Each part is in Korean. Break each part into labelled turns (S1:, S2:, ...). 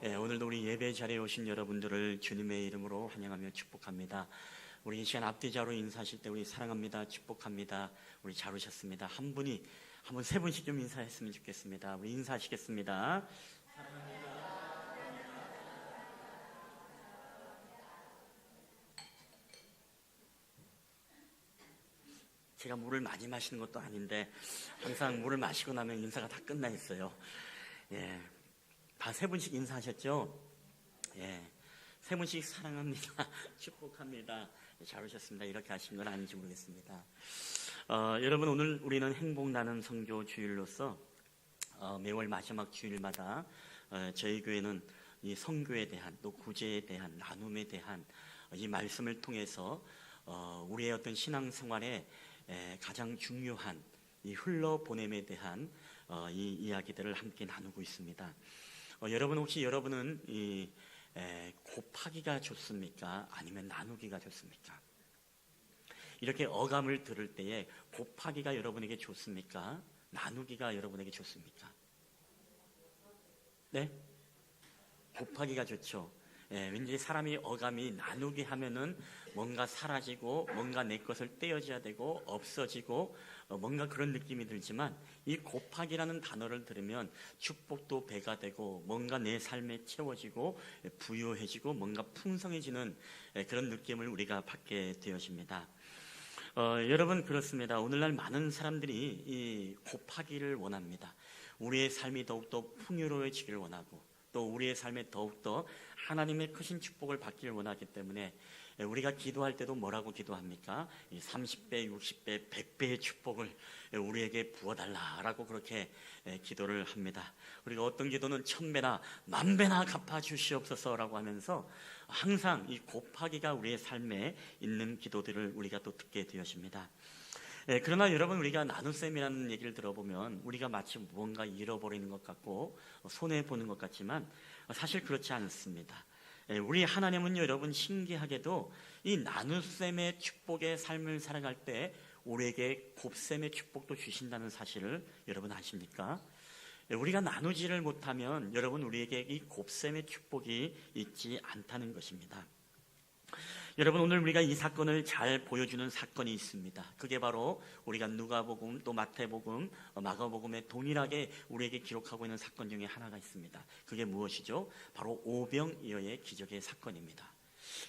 S1: 오늘도 우리 예배 자리에 오신 여러분들을 주님의 이름으로 환영하며 축복합니다. 우리 이 시간 앞뒤자로 인사하실 때 우리 사랑합니다, 축복합니다, 우리 잘 오셨습니다. 한 분이 한번 세 분씩 좀 인사했으면 좋겠습니다. 우리 인사하시겠습니다. 제가 물을 많이 마시는 것도 아닌데 항상 물을 마시고 나면 인사가 다 끝나 있어요. 다 세 분씩 인사하셨죠? 세 분씩 사랑합니다, 축복합니다, 잘 오셨습니다, 이렇게 하신 건 아닌지 모르겠습니다. 여러분, 오늘 우리는 행복 나눔 선교 주일로서 매월 마지막 주일마다 저희 교회는 이 선교에 대한, 또 구제에 대한, 나눔에 대한 이 말씀을 통해서 우리의 어떤 신앙생활에 가장 중요한 이 흘러보냄에 대한 이 이야기들을 함께 나누고 있습니다. 여러분, 혹시 여러분은 이 곱하기가 좋습니까? 아니면 나누기가 좋습니까? 이렇게 어감을 들을 때에 곱하기가 여러분에게 좋습니까? 나누기가 여러분에게 좋습니까? 네? 곱하기가 좋죠. 왠지 사람이 어감이 나누기 하면은 뭔가 사라지고 뭔가 내 것을 떼어져야 되고 없어지고 뭔가 그런 느낌이 들지만, 이 곱하기라는 단어를 들으면 축복도 배가 되고 뭔가 내 삶에 채워지고 부유해지고 뭔가 풍성해지는 그런 느낌을 우리가 받게 되어집니다. 여러분, 그렇습니다. 오늘날 많은 사람들이 이 곱하기를 원합니다. 우리의 삶이 더욱더 풍요로워지기를 원하고, 또 우리의 삶에 더욱더 하나님의 크신 축복을 받기를 원하기 때문에 우리가 기도할 때도 뭐라고 기도합니까? 30배, 60배, 100배의 축복을 우리에게 부어달라라고 그렇게 기도를 합니다. 우리가 어떤 기도는 1000배나 10,000배나 갚아주시옵소서라고 하면서 항상 이 곱하기가 우리의 삶에 있는 기도들을 우리가 또 듣게 되어집니다. 그러나 여러분, 우리가 나눗셈이라는 얘기를 들어보면 우리가 마치 무언가 잃어버리는 것 같고 손해보는 것 같지만 사실 그렇지 않습니다. 우리 하나님은 여러분, 신기하게도 이 나눗셈의 축복의 삶을 살아갈 때 우리에게 곱셈의 축복도 주신다는 사실을 여러분 아십니까? 우리가 나누지를 못하면 여러분, 우리에게 이 곱셈의 축복이 있지 않다는 것입니다. 여러분, 오늘 우리가 이 사건을 잘 보여주는 사건이 있습니다. 그게 바로 우리가 누가복음, 또 마태복음, 마가복음에 동일하게 우리에게 기록하고 있는 사건 중에 하나가 있습니다. 그게 무엇이죠? 바로 오병이어의 기적의 사건입니다.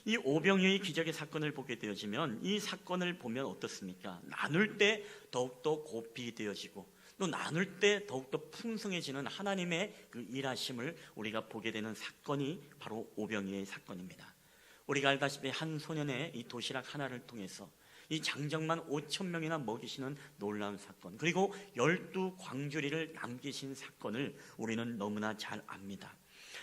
S1: 이 오병이어의 기적의 사건을 보게 되어지면, 이 사건을 보면 어떻습니까? 나눌 때 더욱더 곱이 되어지고, 또 나눌 때 더욱더 풍성해지는 하나님의 그 일하심을 우리가 보게 되는 사건이 바로 오병이어의 사건입니다. 우리가 알다시피 한 소년의 이 도시락 하나를 통해서 이 장정만 5,000명이나 먹이시는 놀라운 사건, 그리고 12광주리를 남기신 사건을 우리는 너무나 잘 압니다.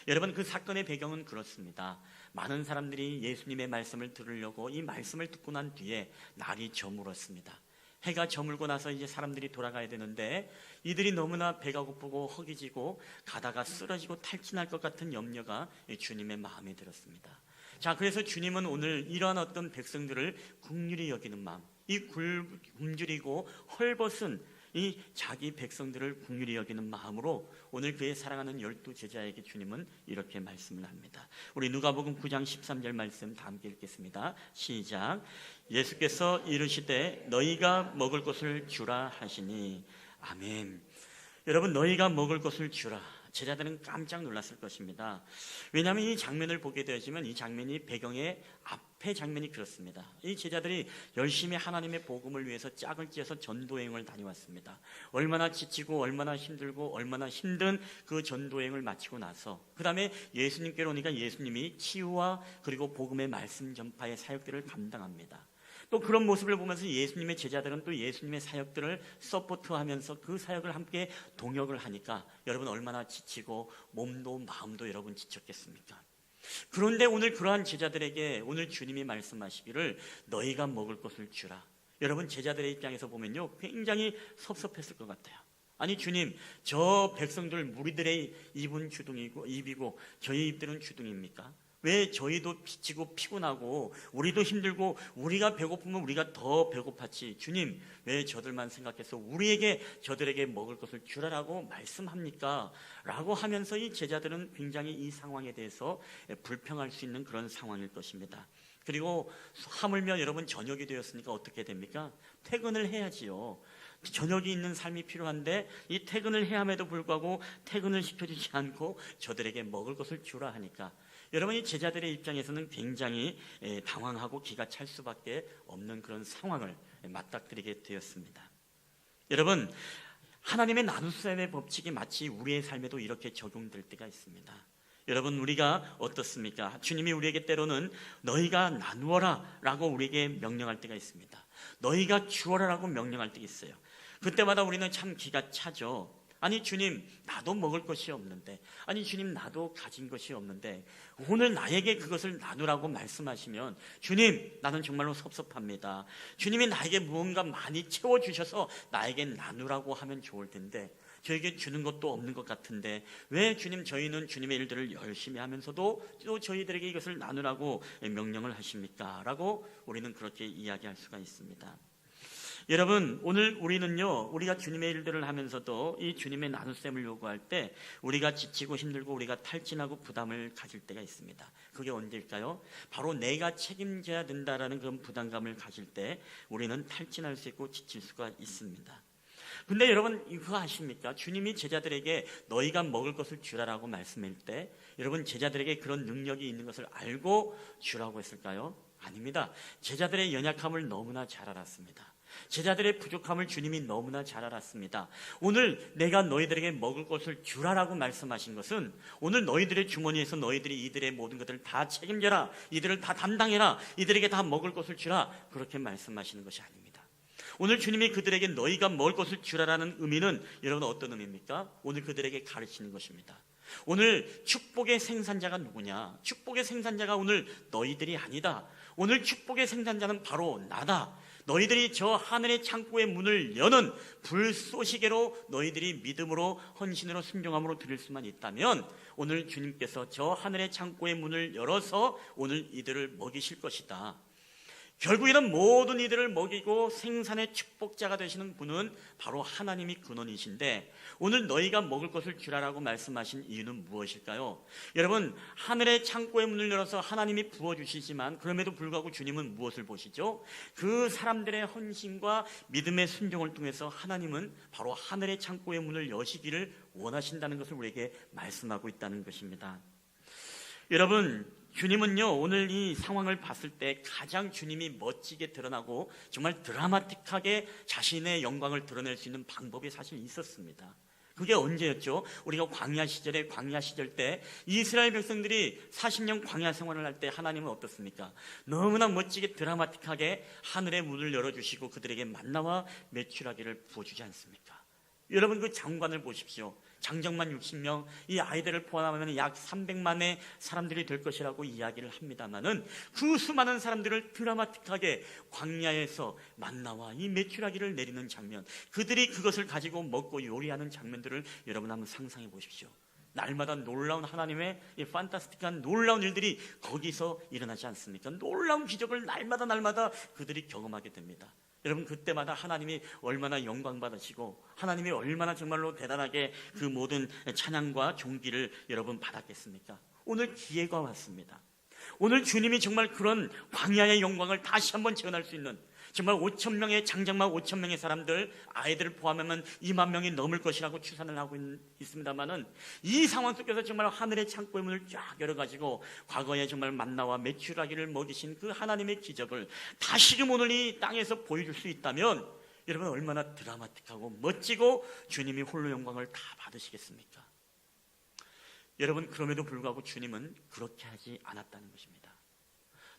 S1: 여러분, 그 사건의 배경은 그렇습니다. 많은 사람들이 예수님의 말씀을 들으려고 이 말씀을 듣고 난 뒤에 날이 저물었습니다. 해가 저물고 나서 이제 사람들이 돌아가야 되는데, 이들이 너무나 배가 고프고 허기지고 가다가 쓰러지고 탈진할 것 같은 염려가 주님의 마음에 들었습니다. 자, 그래서 주님은 오늘 이러한 어떤 백성들을 긍휼히 여기는 마음, 이 굶주리고 헐벗은 이 자기 백성들을 긍휼히 여기는 마음으로 오늘 그의 사랑하는 12제자에게 주님은 이렇게 말씀을 합니다. 우리 누가복음 9장 13절 말씀 다 함께 읽겠습니다. 시작. 예수께서 이르시되 너희가 먹을 것을 주라 하시니. 아멘. 여러분, 너희가 먹을 것을 주라. 제자들은 깜짝 놀랐을 것입니다. 왜냐하면 이 장면을 보게 되어지면 이 장면이 배경의 앞에 장면이 그렇습니다. 이 제자들이 열심히 하나님의 복음을 위해서 짝을 지어서 전도여행을 다녀왔습니다. 얼마나 지치고 얼마나 힘들고 얼마나 힘든 그 전도여행을 마치고 나서 그 다음에 예수님께로 오니까 예수님이 치유와 그리고 복음의 말씀 전파의 사역들을 감당합니다. 또 그런 모습을 보면서 예수님의 제자들은 또 예수님의 사역들을 서포트하면서 그 사역을 함께 동역을 하니까 여러분, 얼마나 지치고 몸도 마음도 여러분 지쳤겠습니까? 그런데 오늘 그러한 제자들에게 오늘 주님이 말씀하시기를 너희가 먹을 것을 주라. 여러분, 제자들의 입장에서 보면요, 굉장히 섭섭했을 것 같아요. 아니 주님, 저 백성들 무리들의 입은 주둥이고 입이고 저희 입들은 주둥입니까? 왜 저희도 지치고 피곤하고 우리도 힘들고 우리가 배고프면 우리가 더 배고팠지 주님 왜 저들만 생각해서 우리에게 저들에게 먹을 것을 주라라고 말씀합니까? 라고 하면서 이 제자들은 굉장히 이 상황에 대해서 불평할 수 있는 그런 상황일 것입니다. 그리고 하물며 여러분 저녁이 되었으니까 어떻게 됩니까? 퇴근을 해야지요. 저녁이 있는 삶이 필요한데 이 퇴근을 해야 함에도 불구하고 퇴근을 시켜주지 않고 저들에게 먹을 것을 주라 하니까 여러분 이 제자들의 입장에서는 굉장히 당황하고 기가 찰 수밖에 없는 그런 상황을 맞닥뜨리게 되었습니다. 여러분 하나님의 나눗셈의 법칙이 마치 우리의 삶에도 이렇게 적용될 때가 있습니다. 여러분 우리가 어떻습니까? 주님이 우리에게 때로는 너희가 나누어라 라고 우리에게 명령할 때가 있습니다. 너희가 주어라 라고 명령할 때가 있어요. 그때마다 우리는 참 기가 차죠. 아니 주님 나도 먹을 것이 없는데, 아니 주님 나도 가진 것이 없는데 오늘 나에게 그것을 나누라고 말씀하시면 주님 나는 정말로 섭섭합니다. 주님이 나에게 무언가 많이 채워주셔서 나에게 나누라고 하면 좋을 텐데 저에게 주는 것도 없는 것 같은데 왜 주님 저희는 주님의 일들을 열심히 하면서도 또 저희들에게 이것을 나누라고 명령을 하십니까? 라고 우리는 그렇게 이야기할 수가 있습니다. 여러분 오늘 우리는요 우리가 주님의 일들을 하면서도 이 주님의 나눗셈을 요구할 때 우리가 지치고 힘들고 우리가 탈진하고 부담을 가질 때가 있습니다. 그게 언제일까요? 바로 내가 책임져야 된다라는 그런 부담감을 가질 때 우리는 탈진할 수 있고 지칠 수가 있습니다. 근데 여러분 이거 아십니까? 주님이 제자들에게 너희가 먹을 것을 주라라고 말씀할 때 여러분 제자들에게 그런 능력이 있는 것을 알고 주라고 했을까요? 아닙니다. 제자들의 연약함을 너무나 잘 알았습니다. 제자들의 부족함을 주님이 너무나 잘 알았습니다. 오늘 내가 너희들에게 먹을 것을 주라라고 말씀하신 것은 오늘 너희들의 주머니에서 너희들이 이들의 모든 것들을 다 책임져라, 이들을 다 담당해라, 이들에게 다 먹을 것을 주라 그렇게 말씀하시는 것이 아닙니다. 오늘 주님이 그들에게 너희가 먹을 것을 주라라는 의미는 여러분 어떤 의미입니까? 오늘 그들에게 가르치는 것입니다. 오늘 축복의 생산자가 누구냐? 축복의 생산자가 오늘 너희들이 아니다. 오늘 축복의 생산자는 바로 나다. 너희들이 저 하늘의 창고의 문을 여는 불쏘시개로 너희들이 믿음으로 헌신으로 순종함으로 드릴 수만 있다면 오늘 주님께서 저 하늘의 창고의 문을 열어서 오늘 이들을 먹이실 것이다. 결국에는 모든 이들을 먹이고 생산의 축복자가 되시는 분은 바로 하나님이 근원이신데 오늘 너희가 먹을 것을 주라라고 말씀하신 이유는 무엇일까요? 여러분 하늘의 창고의 문을 열어서 하나님이 부어주시지만 그럼에도 불구하고 주님은 무엇을 보시죠? 그 사람들의 헌신과 믿음의 순종을 통해서 하나님은 바로 하늘의 창고의 문을 여시기를 원하신다는 것을 우리에게 말씀하고 있다는 것입니다. 여러분 주님은요 오늘 이 상황을 봤을 때 가장 주님이 멋지게 드러나고 정말 드라마틱하게 자신의 영광을 드러낼 수 있는 방법이 사실 있었습니다. 그게 언제였죠? 우리가 광야 시절 때 이스라엘 백성들이 40년 광야 생활을 할 때 하나님은 어떻습니까? 너무나 멋지게 드라마틱하게 하늘의 문을 열어주시고 그들에게 만나와 메추라기를 부어주지 않습니까? 여러분 그 장관을 보십시오. 장정만 60명, 이 아이들을 포함하면 약 300만의 사람들이 될 것이라고 이야기를 합니다만은 그 수많은 사람들을 드라마틱하게 광야에서 만나와 이 메추라기를 내리는 장면, 그들이 그것을 가지고 먹고 요리하는 장면들을 여러분 한번 상상해 보십시오. 날마다 놀라운 하나님의 이 판타스틱한 놀라운 일들이 거기서 일어나지 않습니까? 놀라운 기적을 날마다 그들이 경험하게 됩니다. 여러분 그때마다 하나님이 얼마나 영광 받으시고 하나님이 얼마나 정말로 대단하게 그 모든 찬양과 존귀를 여러분 받았겠습니까? 오늘 기회가 왔습니다. 오늘 주님이 정말 그런 광야의 영광을 다시 한번 재현할 수 있는 정말 5,000명의 장정만 5,000명의 사람들 아이들을 포함하면 2만 명이 넘을 것이라고 추산을 하고 있습니다만은 이 상황 속에서 정말 하늘의 창고의 문을 쫙 열어가지고 과거에 정말 만나와 메추라기를 먹이신 그 하나님의 기적을 다시금 오늘 이 땅에서 보여줄 수 있다면 여러분 얼마나 드라마틱하고 멋지고 주님이 홀로 영광을 다 받으시겠습니까? 여러분 그럼에도 불구하고 주님은 그렇게 하지 않았다는 것입니다.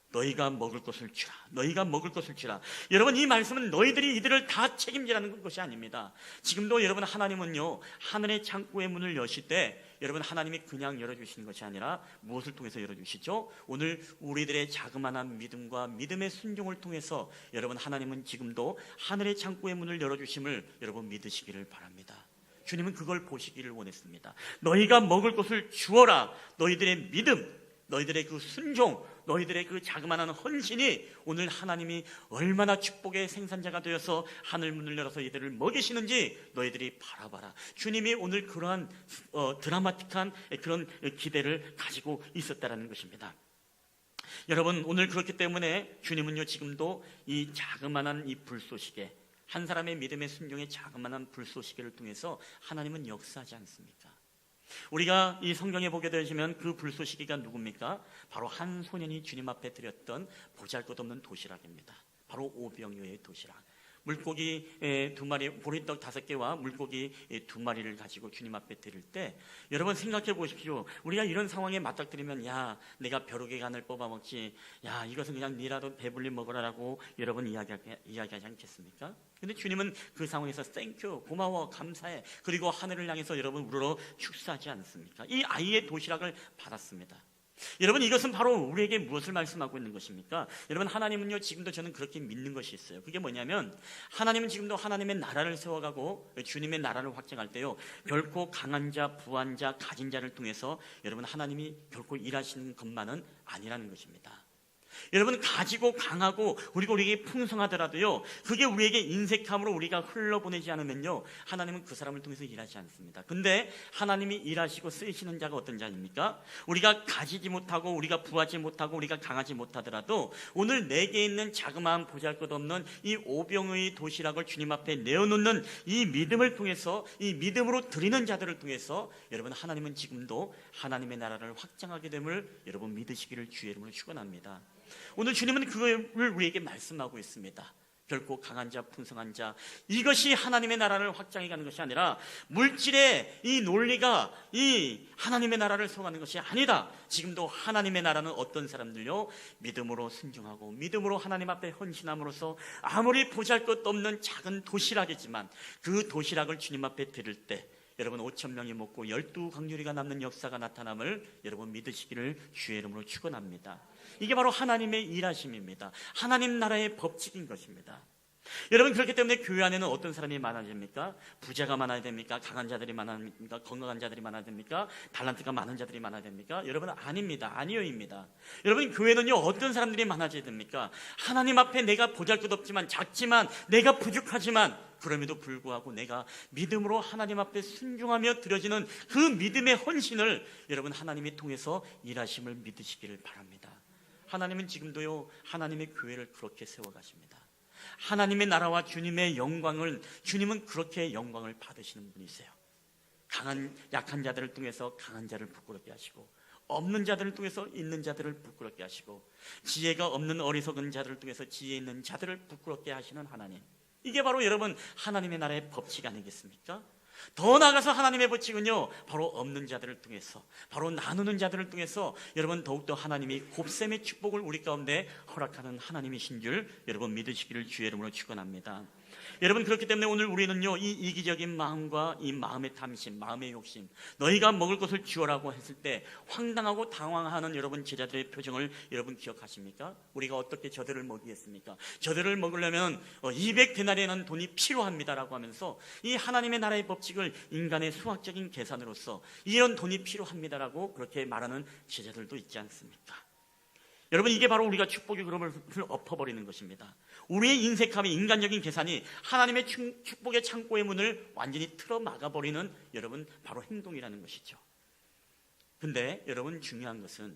S1: 너희가 먹을 것을 주라. 너희가 먹을 것을 주라. 여러분 이 말씀은 너희들이 이들을 다 책임지라는 것이 아닙니다. 지금도 여러분 하나님은요 하늘의 창고의 문을 여실 때 여러분 하나님이 그냥 열어주시는 것이 아니라 무엇을 통해서 열어주시죠? 오늘 우리들의 자그마한 믿음과 믿음의 순종을 통해서 여러분 하나님은 지금도 하늘의 창고의 문을 열어주심을 여러분 믿으시기를 바랍니다. 주님은 그걸 보시기를 원했습니다. 너희가 먹을 것을 주어라. 너희들의 믿음, 너희들의 그 순종, 너희들의 그 자그마한 헌신이 오늘 하나님이 얼마나 축복의 생산자가 되어서 하늘 문을 열어서 이들을 먹이시는지 너희들이 바라봐라. 주님이 오늘 그러한 드라마틱한 그런 기대를 가지고 있었다라는 것입니다. 여러분, 오늘 그렇기 때문에 주님은요, 지금도 이 자그마한 이 불쏘시개, 한 사람의 믿음의 순종의 자그마한 불쏘시개를 통해서 하나님은 역사하지 않습니까? 우리가 이 성경에 보게 되시면 그 불쏘시개가 누굽니까? 바로 한 소년이 주님 앞에 드렸던 보잘것없는 도시락입니다. 바로 오병이어의 도시락. 물고기 2마리, 보리떡 5개와 물고기 2마리를 가지고 주님 앞에 드릴 때, 여러분 생각해 보십시오. 우리가 이런 상황에 맞닥뜨리면, 야, 내가 벼룩의 간을 뽑아 먹지, 야, 이것은 그냥 니라도 배불리 먹으라고 여러분 이야기하지 않겠습니까? 근데 주님은 그 상황에서 땡큐, 고마워, 감사해, 그리고 하늘을 향해서 여러분 우러러 축사하지 않습니까? 이 아이의 도시락을 받았습니다. 여러분, 이것은 바로 우리에게 무엇을 말씀하고 있는 것입니까? 여러분, 하나님은요, 지금도 저는 그렇게 믿는 것이 있어요. 그게 뭐냐면, 하나님은 지금도 하나님의 나라를 세워가고 주님의 나라를 확장할 때요, 결코 강한 자, 부한 자, 가진 자를 통해서 여러분, 하나님이 결코 일하시는 것만은 아니라는 것입니다. 여러분, 가지고 강하고 그리고 우리에게 풍성하더라도요, 그게 우리에게 인색함으로 우리가 흘러보내지 않으면요, 하나님은 그 사람을 통해서 일하지 않습니다. 근데 하나님이 일하시고 쓰시는 자가 어떤 자입니까? 우리가 가지지 못하고 우리가 부하지 못하고 우리가 강하지 못하더라도 오늘 내게 있는 자그마한 보잘것없는 이 오병의 도시락을 주님 앞에 내어놓는 이 믿음을 통해서, 이 믿음으로 드리는 자들을 통해서 여러분, 하나님은 지금도 하나님의 나라를 확장하게 됨을 여러분 믿으시기를 주의 이름으로 축원합니다. 오늘 주님은 그걸 우리에게 말씀하고 있습니다. 결코 강한 자, 풍성한 자, 이것이 하나님의 나라를 확장해가는 것이 아니라 물질의 이 논리가 이 하나님의 나라를 세워가는 것이 아니다. 지금도 하나님의 나라는 어떤 사람들요, 믿음으로 순종하고 믿음으로 하나님 앞에 헌신함으로써 아무리 보잘것없는 작은 도시락이지만 그 도시락을 주님 앞에 드릴 때 여러분 5,000명이 먹고 12강률이가 남는 역사가 나타남을 여러분 믿으시기를 주의 이름으로 축원합니다. 이게 바로 하나님의 일하심입니다. 하나님 나라의 법칙인 것입니다. 여러분, 그렇기 때문에 교회 안에는 어떤 사람이 많아야 됩니까? 부자가 많아야 됩니까? 강한 자들이 많아야 됩니까? 건강한 자들이 많아야 됩니까? 달란트가 많은 자들이 많아야 됩니까? 여러분, 아닙니다. 아니요입니다. 여러분, 교회는요, 어떤 사람들이 많아져야 됩니까? 하나님 앞에 내가 보잘것없지만, 작지만, 내가 부족하지만 그럼에도 불구하고 내가 믿음으로 하나님 앞에 순종하며 드려지는 그 믿음의 헌신을 여러분, 하나님이 통해서 일하심을 믿으시기를 바랍니다. 하나님은 지금도요, 하나님의 교회를 그렇게 세워가십니다. 하나님의 나라와 주님의 영광을, 주님은 그렇게 영광을 받으시는 분이세요. 약한 자들을 통해서 강한 자를 부끄럽게 하시고, 없는 자들을 통해서 있는 자들을 부끄럽게 하시고, 지혜가 없는 어리석은 자들을 통해서 지혜 있는 자들을 부끄럽게 하시는 하나님, 이게 바로 여러분 하나님의 나라의 법칙 아니겠습니까? 더 나아가서 하나님의 법칙은요, 바로 없는 자들을 통해서, 바로 나누는 자들을 통해서 여러분 더욱더 하나님이 곱셈의 축복을 우리 가운데 허락하는 하나님이신 줄 여러분 믿으시기를 주의 이름으로 축원합니다. 여러분, 그렇기 때문에 오늘 우리는요, 이 이기적인 마음과 이 마음의 탐심, 마음의 욕심, 너희가 먹을 것을 주어라고 했을 때 황당하고 당황하는 여러분 제자들의 표정을 여러분 기억하십니까? 우리가 어떻게 저들을 먹이겠습니까? 저들을 먹으려면 200데나리라는 돈이 필요합니다라고 하면서 이 하나님의 나라의 법칙을 인간의 수학적인 계산으로서 이런 돈이 필요합니다라고 그렇게 말하는 제자들도 있지 않습니까? 여러분, 이게 바로 우리가 축복의 그름을 엎어버리는 것입니다. 우리의 인색함이, 인간적인 계산이 하나님의 축복의 창고의 문을 완전히 틀어 막아버리는 여러분 바로 행동이라는 것이죠. 근데 여러분, 중요한 것은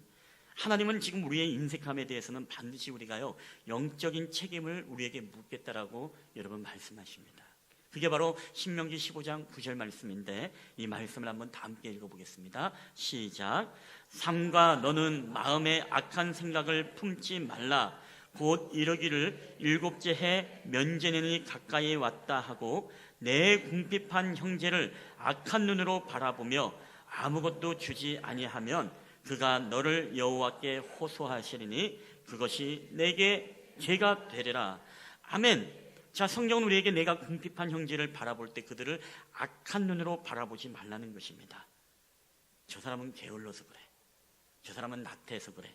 S1: 하나님은 지금 우리의 인색함에 대해서는 반드시 우리가요, 영적인 책임을 우리에게 묻겠다라고 여러분 말씀하십니다. 그게 바로 신명기 15장 9절 말씀인데, 이 말씀을 한번 다 함께 읽어보겠습니다. 시작. 삼가 너는 마음에 악한 생각을 품지 말라. 곧 이러기를 7째 해 면제년이 가까이 왔다 하고 내 궁핍한 형제를 악한 눈으로 바라보며 아무것도 주지 아니하면 그가 너를 여호와께 호소하시리니 그것이 내게 죄가 되리라. 아멘. 자, 성경은 우리에게 내가 궁핍한 형제를 바라볼 때 그들을 악한 눈으로 바라보지 말라는 것입니다. 저 사람은 게을러서 그래, 저 사람은 나태해서 그래,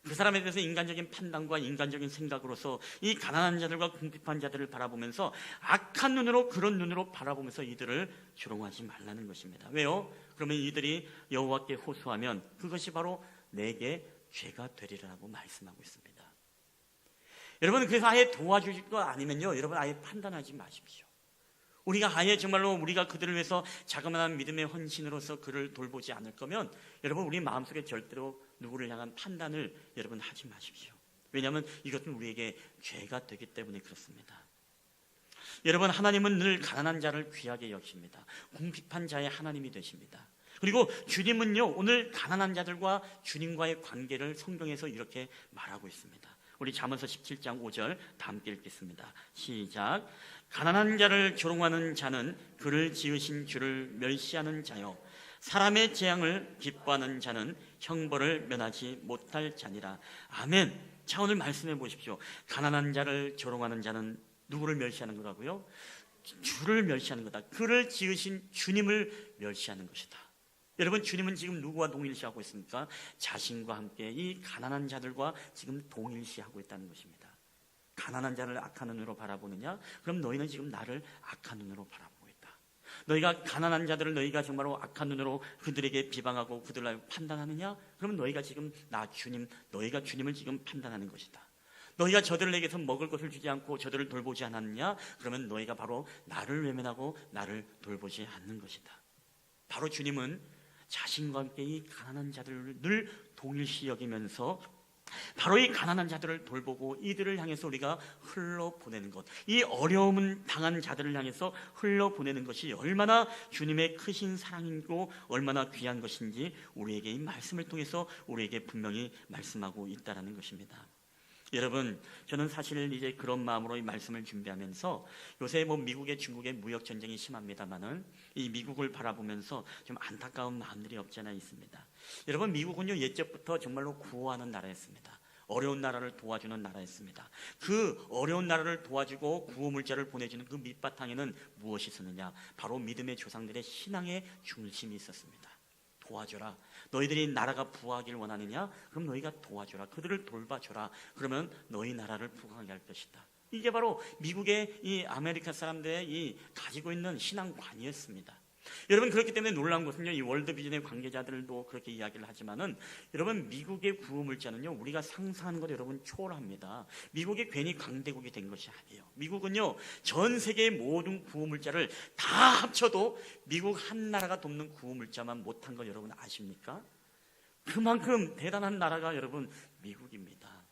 S1: 그 사람에 대해서 인간적인 판단과 인간적인 생각으로서 이 가난한 자들과 궁핍한 자들을 바라보면서 악한 눈으로, 그런 눈으로 바라보면서 이들을 조롱하지 말라는 것입니다. 왜요? 그러면 이들이 여호와께 호소하면 그것이 바로 내게 죄가 되리라고 말씀하고 있습니다. 여러분, 그래서 아예 도와주실 거 아니면요, 여러분 아예 판단하지 마십시오. 우리가 아예 정말로 우리가 그들을 위해서 자그마한 믿음의 헌신으로서 그를 돌보지 않을 거면 여러분, 우리 마음속에 절대로 누구를 향한 판단을 여러분 하지 마십시오. 왜냐하면 이것은 우리에게 죄가 되기 때문에 그렇습니다. 여러분, 하나님은 늘 가난한 자를 귀하게 여기십니다. 궁핍한 자의 하나님이 되십니다. 그리고 주님은요, 오늘 가난한 자들과 주님과의 관계를 성경에서 이렇게 말하고 있습니다. 우리 잠언서 17장 5절 다 함께 읽겠습니다. 시작. 가난한 자를 조롱하는 자는 그를 지으신 주를 멸시하는 자요, 사람의 재앙을 기뻐하는 자는 형벌을 면하지 못할 자니라. 아멘. 자, 오늘 말씀해 보십시오. 가난한 자를 조롱하는 자는 누구를 멸시하는 거라고요? 주를 멸시하는 거다. 그를 지으신 주님을 멸시하는 것이다. 여러분, 주님은 지금 누구와 동일시하고 있습니까? 자신과 함께 이 가난한 자들과 지금 동일시하고 있다는 것입니다. 가난한 자를 악한 눈으로 바라보느냐? 그럼 너희는 지금 나를 악한 눈으로 바라보고 있다. 너희가 가난한 자들을 너희가 정말로 악한 눈으로 그들에게 비방하고 그들을 판단하느냐? 그러면 너희가 지금 나 주님, 너희가 주님을 지금 판단하는 것이다. 너희가 저들에게서 먹을 것을 주지 않고 저들을 돌보지 않았느냐? 그러면 너희가 바로 나를 외면하고 나를 돌보지 않는 것이다. 바로 주님은 자신과 함께 이 가난한 자들을 늘 동일시 여기면서 바로 이 가난한 자들을 돌보고 이들을 향해서 우리가 흘러보내는 것, 이 어려움을 당한 자들을 향해서 흘러보내는 것이 얼마나 주님의 크신 사랑이고 얼마나 귀한 것인지 우리에게 이 말씀을 통해서 우리에게 분명히 말씀하고 있다는 것입니다. 여러분, 저는 사실 이제 그런 마음으로 이 말씀을 준비하면서 요새 미국의 중국의 무역 전쟁이 심합니다만은 이 미국을 바라보면서 좀 안타까운 마음들이 없지 않아 있습니다. 여러분, 미국은요 옛적부터 정말로 구호하는 나라였습니다. 어려운 나라를 도와주는 나라였습니다. 그 어려운 나라를 도와주고 구호 물자를 보내주는 그 밑바탕에는 무엇이 있었느냐? 바로 믿음의 조상들의 신앙의 중심이 있었습니다. 도와줘라. 너희들이 나라가 부하기를 원하느냐? 그럼 너희가 도와줘라. 그들을 돌봐줘라. 그러면 너희 나라를 부강하게 할 것이다. 이게 바로 미국의 이 아메리카 사람들의 이 가지고 있는 신앙관이었습니다. 여러분, 그렇기 때문에 놀라운 것은요, 이 월드비전의 관계자들도 그렇게 이야기를 하지만은 여러분, 미국의 구호물자는요 우리가 상상하는 것 여러분 초월합니다. 미국이 괜히 강대국이 된 것이 아니에요. 미국은요 전 세계의 모든 구호물자를 다 합쳐도 미국 한 나라가 돕는 구호물자만 못한 거 여러분 아십니까? 그만큼 대단한 나라가 여러분 미국입니다.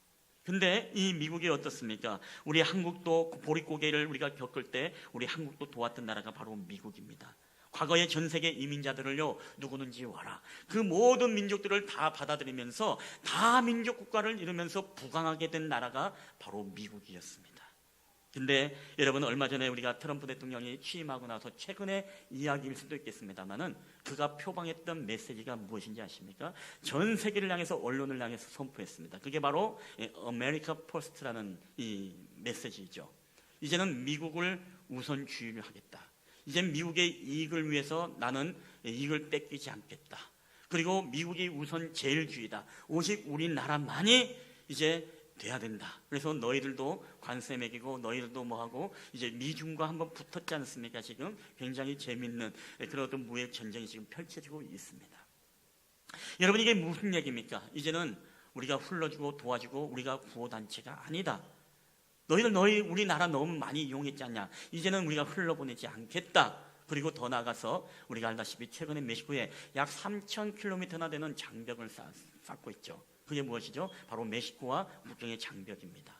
S1: 근데 이 미국이 어떻습니까? 우리 한국도 보릿고개를 우리가 겪을 때 우리 한국도 도왔던 나라가 바로 미국입니다. 과거의 전 세계 이민자들을요 누구든지 와라. 그 모든 민족들을 다 받아들이면서 다민족 국가를 이루면서 부강하게 된 나라가 바로 미국이었습니다. 근데 여러분, 얼마 전에 우리가 트럼프 대통령이 취임하고 나서 최근의 이야기일 수도 있겠습니다만은 그가 표방했던 메시지가 무엇인지 아십니까? 전 세계를 향해서 언론을 향해서 선포했습니다. 그게 바로 아메리카 포스트라는 이 메시지죠. 이제는 미국을 우선주의를 하겠다. 이제 미국의 이익을 위해서 나는 이익을 뺏기지 않겠다. 그리고 미국이 우선 제일주의다. 오직 우리나라만이 이제 돼야 된다. 그래서 너희들도 관세 매기고 너희들도 뭐하고 이제 미중과 한번 붙었지 않습니까? 지금 굉장히 재밌는 그런 어떤 무역 전쟁이 지금 펼쳐지고 있습니다. 여러분, 이게 무슨 얘기입니까? 이제는 우리가 흘러주고 도와주고 우리가 구호단체가 아니다. 너희들 우리나라 너무 많이 이용했지 않냐? 이제는 우리가 흘러보내지 않겠다. 그리고 더 나아가서 우리가 알다시피 최근에 멕시코에 약 3,000km나 되는 장벽을 쌓고 있죠. 그게 무엇이죠? 바로 멕시코와 국경의 장벽입니다.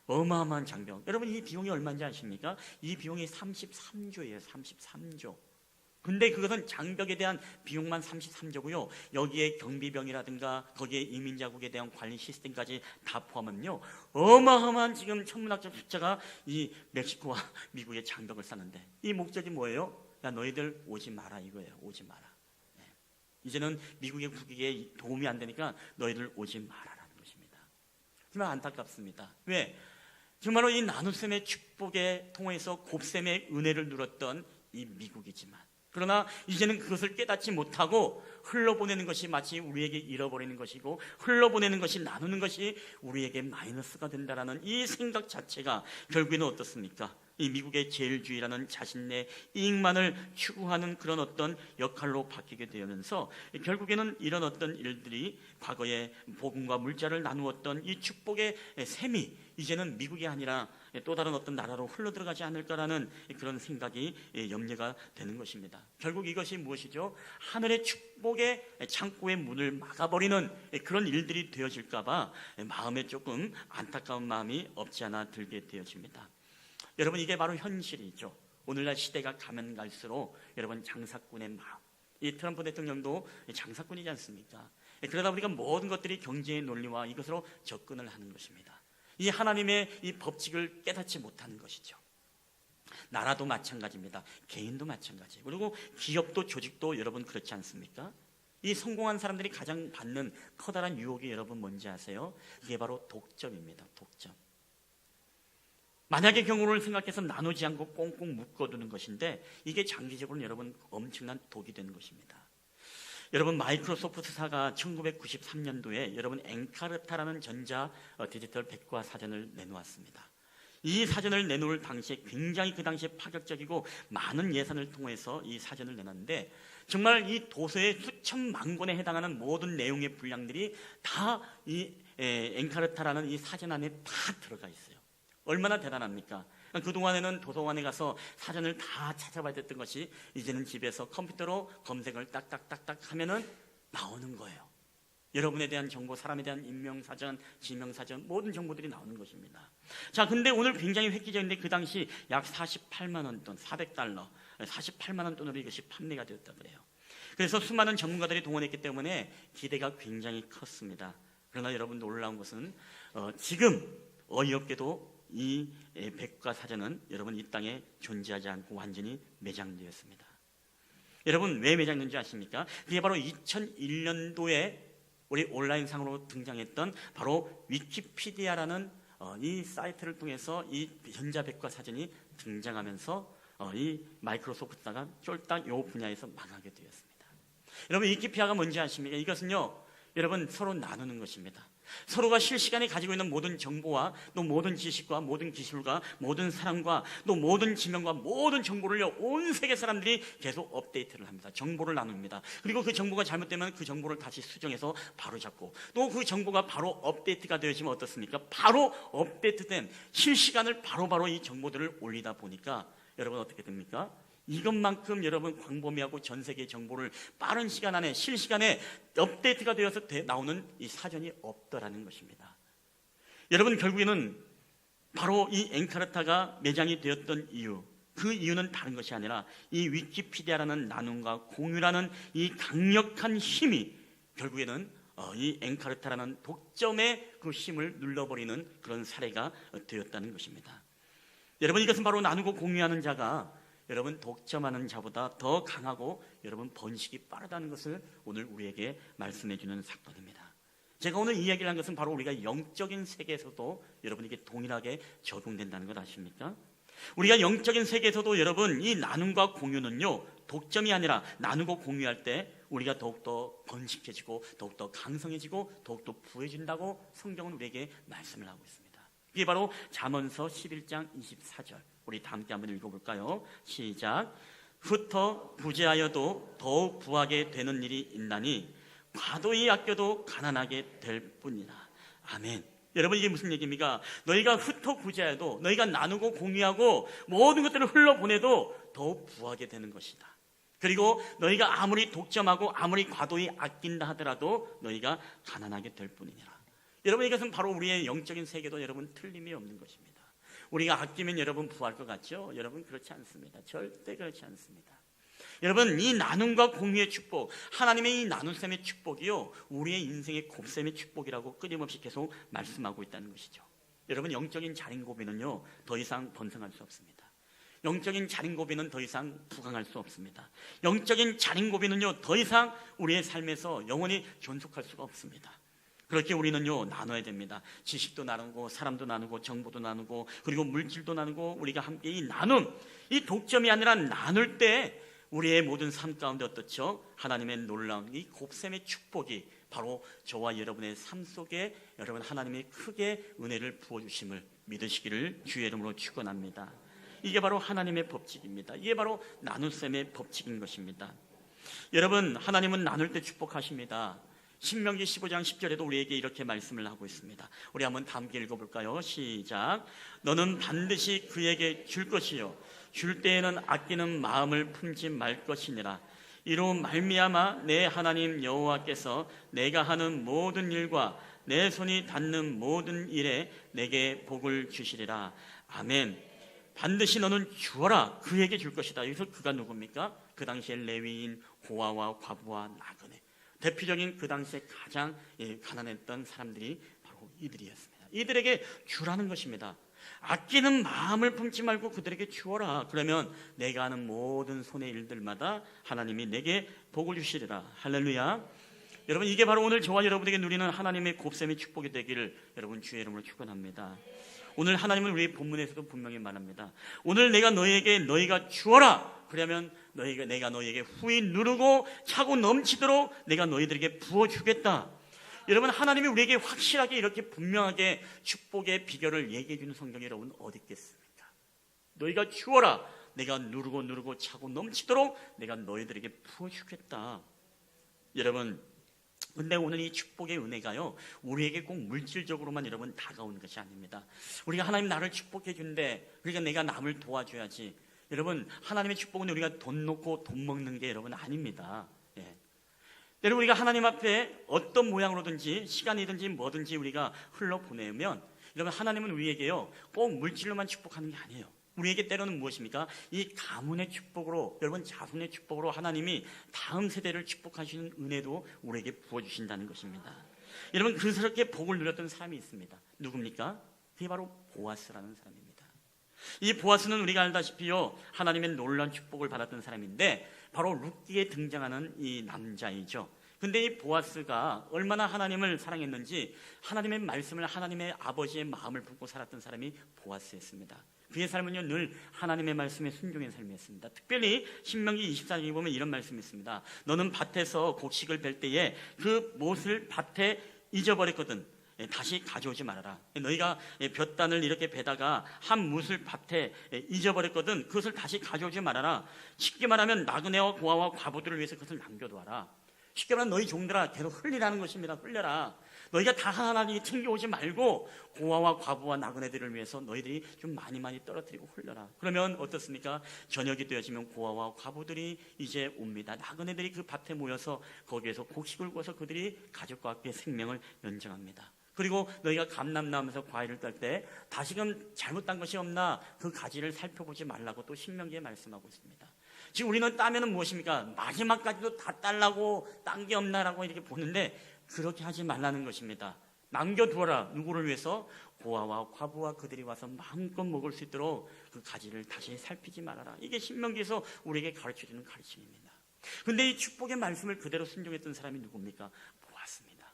S1: 어마어마한 장벽. 여러분, 이 비용이 얼마인지 아십니까? 이 비용이 33조예요. 33조. 근데 그것은 장벽에 대한 비용만 33조고요. 여기에 경비병이라든가 거기에 이민자국에 대한 관리 시스템까지 다 포함하면요, 어마어마한 지금 천문학적 숫자가 이 멕시코와 미국의 장벽을 쌓는데 이 목적이 뭐예요? 야, 너희들 오지 마라 이거예요. 오지 마라. 네. 이제는 미국의 국익에 도움이 안 되니까 너희들 오지 마라라는 것입니다. 정말 안타깝습니다. 왜? 정말로 이 나눗셈의 축복에 통해서 곱셈의 은혜를 누렸던 이 미국이지만 그러나 이제는 그것을 깨닫지 못하고 흘러보내는 것이 마치 우리에게 잃어버리는 것이고, 흘러보내는 것이, 나누는 것이 우리에게 마이너스가 된다라는 이 생각 자체가 결국에는 어떻습니까? 이 미국의 제일주의라는 자신의 이익만을 추구하는 그런 어떤 역할로 바뀌게 되면서 결국에는 이런 어떤 일들이 과거에 복음과 물자를 나누었던 이 축복의 셈이 이제는 미국이 아니라 또 다른 어떤 나라로 흘러들어가지 않을까라는 그런 생각이 염려가 되는 것입니다. 결국 이것이 무엇이죠? 하늘의 축복의 창고의 문을 막아버리는 그런 일들이 되어질까 봐 마음에 조금 안타까운 마음이 없지 않아 들게 되어집니다. 여러분, 이게 바로 현실이죠. 오늘날 시대가 가면 갈수록 여러분, 장사꾼의 마음, 이 트럼프 대통령도 장사꾼이지 않습니까? 그러다 보니까 모든 것들이 경제의 논리와 이것으로 접근을 하는 것입니다. 이 하나님의 이 법칙을 깨닫지 못하는 것이죠. 나라도 마찬가지입니다. 개인도 마찬가지. 그리고 기업도 조직도 여러분 그렇지 않습니까? 이 성공한 사람들이 가장 받는 커다란 유혹이 여러분 뭔지 아세요? 이게 바로 독점입니다. 독점. 만약의 경우를 생각해서 나누지 않고 꽁꽁 묶어두는 것인데 이게 장기적으로 여러분 엄청난 독이 되는 것입니다. 여러분, 마이크로소프트사가 1993년도에 여러분 엔카르타라는 전자 디지털 백과 사전을 내놓았습니다. 이 사전을 내놓을 당시에 굉장히 그 당시에 파격적이고 많은 예산을 통해서 이 사전을 내놨는데 정말 이 도서의 수천만 권에 해당하는 모든 내용의 분량들이 다 이 엔카르타라는 이 사전 안에 다 들어가 있어요. 얼마나 대단합니까? 그동안에는 도서관에 가서 사전을 다 찾아봐야 됐던 것이 이제는 집에서 컴퓨터로 검색을 딱딱딱딱 하면은 나오는 거예요. 여러분에 대한 정보, 사람에 대한 인명사전, 지명사전, 모든 정보들이 나오는 것입니다. 자, 근데 오늘 굉장히 획기적인데 그 당시 약 48만 원 돈, 400달러, 48만 원 돈으로 이것이 판매가 되었다 그래요. 그래서 수많은 전문가들이 동원했기 때문에 기대가 굉장히 컸습니다. 그러나 여러분 놀라운 것은 지금 어이없게도 이 백과사전은 여러분 이 땅에 존재하지 않고 완전히 매장되었습니다. 여러분 왜 매장된지 아십니까? 그게 바로 2001년도에 우리 온라인상으로 등장했던 바로 위키피디아라는 이 사이트를 통해서 이 전자백과사전이 등장하면서 이 마이크로소프트가 쫄딱 이 분야에서 망하게 되었습니다. 여러분 위키피디아가 뭔지 아십니까? 이것은요 여러분 서로 나누는 것입니다. 서로가 실시간에 가지고 있는 모든 정보와 또 모든 지식과 모든 기술과 모든 사람과 또 모든 지명과 모든 정보를요 온 세계 사람들이 계속 업데이트를 합니다. 정보를 나눕니다. 그리고 그 정보가 잘못되면 그 정보를 다시 수정해서 바로잡고 또 그 정보가 바로 업데이트가 되어지면 어떻습니까? 바로 업데이트된 실시간을 바로바로 이 정보들을 올리다 보니까 여러분 어떻게 됩니까? 이것만큼 여러분 광범위하고 전 세계의 정보를 빠른 시간 안에 실시간에 업데이트가 되어서 나오는 이 사전이 없더라는 것입니다. 여러분 결국에는 바로 이 엔카르타가 매장이 되었던 이유, 그 이유는 다른 것이 아니라 이 위키피디아라는 나눔과 공유라는 이 강력한 힘이 결국에는 이 엔카르타라는 독점의 그 힘을 눌러버리는 그런 사례가 되었다는 것입니다. 여러분 이것은 바로 나누고 공유하는 자가 여러분 독점하는 자보다 더 강하고 여러분 번식이 빠르다는 것을 오늘 우리에게 말씀해 주는 사건입니다. 제가 오늘 이야기를 한 것은 바로 우리가 영적인 세계에서도 여러분 이게 동일하게 적용된다는 것 아십니까? 우리가 영적인 세계에서도 여러분 이 나눔과 공유는요 독점이 아니라 나누고 공유할 때 우리가 더욱더 번식해지고 더욱더 강성해지고 더욱더 부해진다고 성경은 우리에게 말씀을 하고 있습니다. 이게 바로 잠언서 11장 24절 우리 다 함께 한번 읽어볼까요? 시작. 흩어 부재하여도 더욱 부하게 되는 일이 있나니 과도히 아껴도 가난하게 될 뿐이라. 아멘. 여러분 이게 무슨 얘기입니까? 너희가 흩어 부재하여도 너희가 나누고 공유하고 모든 것들을 흘러보내도 더욱 부하게 되는 것이다. 그리고 너희가 아무리 독점하고 아무리 과도히 아낀다 하더라도 너희가 가난하게 될 뿐이니라. 여러분 이것은 바로 우리의 영적인 세계도 여러분 틀림이 없는 것입니다. 우리가 아끼면 여러분 부할 것 같죠? 여러분 그렇지 않습니다. 절대 그렇지 않습니다. 여러분 이 나눔과 공유의 축복, 하나님의 이 나눔셈의 축복이요 우리의 인생의 곱셈의 축복이라고 끊임없이 계속 말씀하고 있다는 것이죠. 여러분 영적인 자린고비는요 더 이상 번성할 수 없습니다. 영적인 자린고비는 더 이상 부강할 수 없습니다. 영적인 자린고비는요 더 이상 우리의 삶에서 영원히 존속할 수가 없습니다. 그렇게 우리는요 나눠야 됩니다. 지식도 나누고 사람도 나누고 정보도 나누고 그리고 물질도 나누고 우리가 함께 이 나눔, 이 독점이 아니라 나눌 때 우리의 모든 삶 가운데 어떻죠? 하나님의 놀라운 이 곱셈의 축복이 바로 저와 여러분의 삶 속에 여러분 하나님이 크게 은혜를 부어주심을 믿으시기를 주의 이름으로 축원합니다. 이게 바로 하나님의 법칙입니다. 이게 바로 나눗셈의 법칙인 것입니다. 여러분, 하나님은 나눌 때 축복하십니다. 신명기 15장 10절에도 우리에게 이렇게 말씀을 하고 있습니다. 우리 한번 다 함께 읽어볼까요? 시작. 너는 반드시 그에게 줄 것이요 줄 때에는 아끼는 마음을 품지 말 것이니라. 이로 말미암아 내 하나님 여호와께서 내가 하는 모든 일과 내 손이 닿는 모든 일에 내게 복을 주시리라. 아멘. 반드시 너는 주어라. 그에게 줄 것이다. 여기서 그가 누굽니까? 그 당시에 레위인 고아와 과부와 나그네, 대표적인 그 당시에 가장 가난했던 사람들이 바로 이들이었습니다. 이들에게 주라는 것입니다. 아끼는 마음을 품지 말고 그들에게 주어라. 그러면 내가 하는 모든 손의 일들마다 하나님이 내게 복을 주시리라. 할렐루야. 여러분, 이게 바로 오늘 저와 여러분에게 누리는 하나님의 곱셈의 축복이 되기를 여러분 주의 이름으로 축원합니다. 오늘 하나님은 우리 본문에서도 분명히 말합니다. 오늘 내가 너희가 주어라. 그러면 내가 너희에게 후히 누르고 차고 넘치도록 내가 너희들에게 부어주겠다. 여러분, 하나님이 우리에게 확실하게 이렇게 분명하게 축복의 비결을 얘기해 주는 성경이 여러분 어디 있겠습니까? 너희가 주어라. 내가 누르고 차고 넘치도록 내가 너희들에게 부어주겠다. 여러분, 근데 오늘 이 축복의 은혜가요, 우리에게 꼭 물질적으로만 여러분 다가오는 것이 아닙니다. 우리가 하나님 나를 축복해 준대, 그러니까 내가 남을 도와줘야지. 여러분, 하나님의 축복은 우리가 돈 놓고 돈 먹는 게 여러분 아닙니다. 여러분, 우리가 하나님 앞에 어떤 모양으로든지 시간이든지 뭐든지 우리가 흘러보내면 여러분, 하나님은 우리에게요 꼭 물질로만 축복하는 게 아니에요. 우리에게 때로는 무엇입니까? 이 가문의 축복으로, 여러분 자손의 축복으로 하나님이 다음 세대를 축복하시는 은혜도 우리에게 부어주신다는 것입니다. 여러분, 그렇게 복을 누렸던 사람이 있습니다. 누굽니까? 그게 바로 보아스라는 사람입니다. 이 보아스는 우리가 알다시피요 하나님의 놀라운 축복을 받았던 사람인데 바로 룻기에 등장하는 이 남자이죠. 근데 이 보아스가 얼마나 하나님을 사랑했는지 하나님의 말씀을, 하나님의 아버지의 마음을 품고 살았던 사람이 보아스였습니다. 그의 삶은요 늘 하나님의 말씀에 순종의 삶이었습니다. 특별히 신명기 24장에 보면 이런 말씀이 있습니다. 너는 밭에서 곡식을 벨 때에 그 못을 밭에 잊어버렸거든 다시 가져오지 말아라. 너희가 볕단을 이렇게 베다가 한 못을 밭에 잊어버렸거든 그것을 다시 가져오지 말아라. 쉽게 말하면 나그네와 고아와 과부들을 위해서 그것을 남겨두어라. 쉽게 말하면 너희 종들아 계속 흘리라는 것입니다. 흘려라. 너희가 다 하나님이 챙겨오지 말고 고아와 과부와 나그네들을 위해서 너희들이 좀 많이 떨어뜨리고 흘려라. 그러면 어떻습니까? 저녁이 되어지면 고아와 과부들이 이제 옵니다. 나그네들이 그 밭에 모여서 거기에서 곡식을 구워서 그들이 가족과 함께 생명을 연장합니다. 그리고 너희가 감람나무에서 과일을 딸 때 다시금 잘못된 것이 없나 그 가지를 살펴보지 말라고 또 신명기에 말씀하고 있습니다. 지금 우리는 따면은 무엇입니까? 마지막까지도 다 딸라고 딴 게 없나라고 이렇게 보는데 그렇게 하지 말라는 것입니다. 남겨두어라. 누구를 위해서? 고아와 과부와 그들이 와서 마음껏 먹을 수 있도록 그 가지를 다시 살피지 말아라. 이게 신명기에서 우리에게 가르쳐주는 가르침입니다. 근데 이 축복의 말씀을 그대로 순종했던 사람이 누굽니까? 보아스입니다.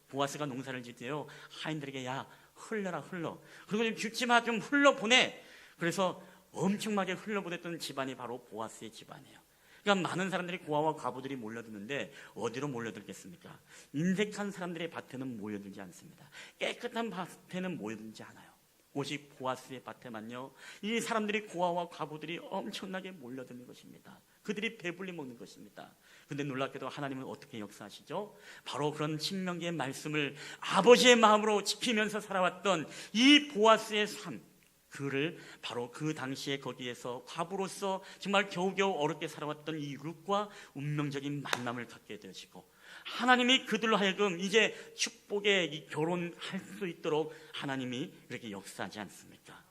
S1: 보아스가 농사를 짓 때요 하인들에게 야 흘러라 흘러. 그리고 좀 죽지 마, 좀 흘러보내. 그래서 엄청나게 흘러보냈던 집안이 바로 보아스의 집안이에요. 그러니까 많은 사람들이 고아와 과부들이 몰려드는데 어디로 몰려들겠습니까? 인색한 사람들의 밭에는 모여들지 않습니다. 깨끗한 밭에는 모여들지 않아요. 오직 보아스의 밭에만요 이 사람들이 고아와 과부들이 엄청나게 몰려드는 것입니다. 그들이 배불리 먹는 것입니다. 근데 놀랍게도 하나님은 어떻게 역사하시죠? 바로 그런 신명기의 말씀을 아버지의 마음으로 지키면서 살아왔던 이 보아스의 삶, 그를 바로 그 당시에 거기에서 과부로서 정말 겨우겨우 어렵게 살아왔던 이 룻과 운명적인 만남을 갖게 되어지고 하나님이 그들로 하여금 이제 축복의 이 결혼할 수 있도록 하나님이 이렇게 역사하지 않습니까?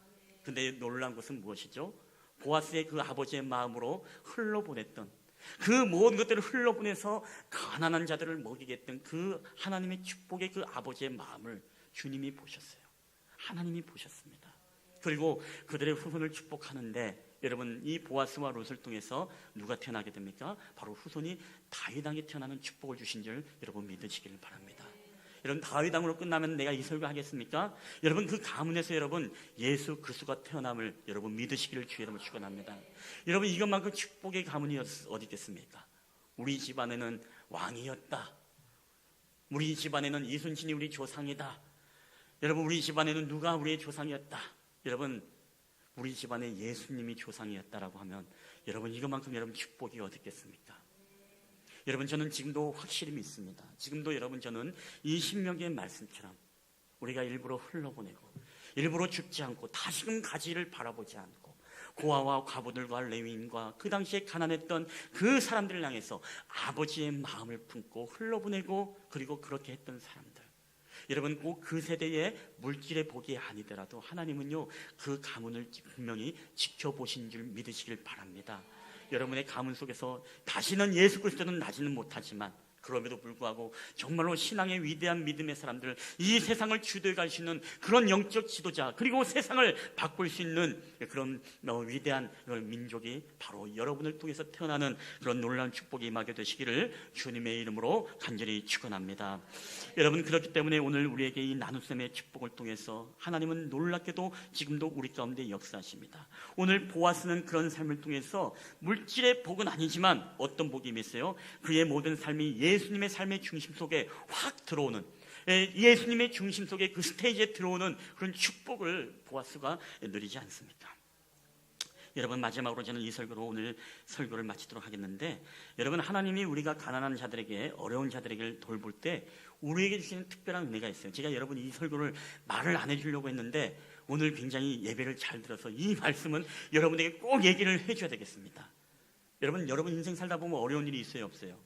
S1: 근데 놀라운 것은 무엇이죠? 보아스의 그 아버지의 마음으로 흘러보냈던 그 모든 것들을 흘러보내서 가난한 자들을 먹이게 했던 그 하나님의 축복의 그 아버지의 마음을 주님이 보셨어요. 하나님이 보셨습니다. 그리고 그들의 후손을 축복하는데 여러분 이 보아스와 롯을 통해서 누가 태어나게 됩니까? 바로 후손이 다윗 왕이 태어나는 축복을 주신 줄 여러분 믿으시기를 바랍니다. 여러분 다윗 왕으로 끝나면 내가 이 설교 하겠습니까? 여러분 그 가문에서 여러분 예수 그리스도가 태어남을 여러분 믿으시기를 주의 이름으로 축원합니다. 여러분 이것만큼 축복의 가문이 어디 있겠습니까? 우리 집안에는 왕이었다. 우리 집안에는 이순신이 우리 조상이다. 여러분 우리 집안에는 누가 우리의 조상이었다. 여러분 우리 집안에 예수님이 조상이었다라고 하면 여러분 이것만큼 여러분 축복이 어디 있겠습니까? 여러분 저는 지금도 확실히 믿습니다. 지금도 여러분 저는 이 신명기의 말씀처럼 우리가 일부러 흘러보내고 일부러 죽지 않고 다시금 가지를 바라보지 않고 고아와 과부들과 레위인과 그 당시에 가난했던 그 사람들을 향해서 아버지의 마음을 품고 흘러보내고 그리고 그렇게 했던 사람들, 여러분 꼭 그 세대의 물질의 복이 아니더라도 하나님은요 그 가문을 분명히 지켜보신 줄 믿으시길 바랍니다. 여러분의 가문 속에서 다시는 예수 그리스도는 나지는 못하지만 그럼에도 불구하고 정말로 신앙의 위대한 믿음의 사람들, 이 세상을 주도해 갈 수 있는 그런 영적 지도자, 그리고 세상을 바꿀 수 있는 그런 위대한 민족이 바로 여러분을 통해서 태어나는 그런 놀라운 축복이 임하게 되시기를 주님의 이름으로 간절히 축원합니다. 여러분 그렇기 때문에 오늘 우리에게 이 나눗셈의 축복을 통해서 하나님은 놀랍게도 지금도 우리 가운데 역사하십니다. 오늘 보아스는 그런 삶을 통해서 물질의 복은 아니지만 어떤 복이 있어요? 그의 모든 삶이 예수님의 삶의 중심 속에 확 들어오는, 예수님의 중심 속에 그 스테이지에 들어오는 그런 축복을 보아스가 누리지 않습니까? 여러분 마지막으로 저는 이 설교로 오늘 설교를 마치도록 하겠는데, 여러분 하나님이 우리가 가난한 자들에게, 어려운 자들에게 돌볼 때 우리에게 주시는 특별한 은혜가 있어요. 제가 여러분 이 설교를 말을 안 해주려고 했는데 오늘 굉장히 예배를 잘 들어서 이 말씀은 여러분에게 꼭 얘기를 해줘야 되겠습니다. 여러분 인생 살다 보면 어려운 일이 있어요, 없어요?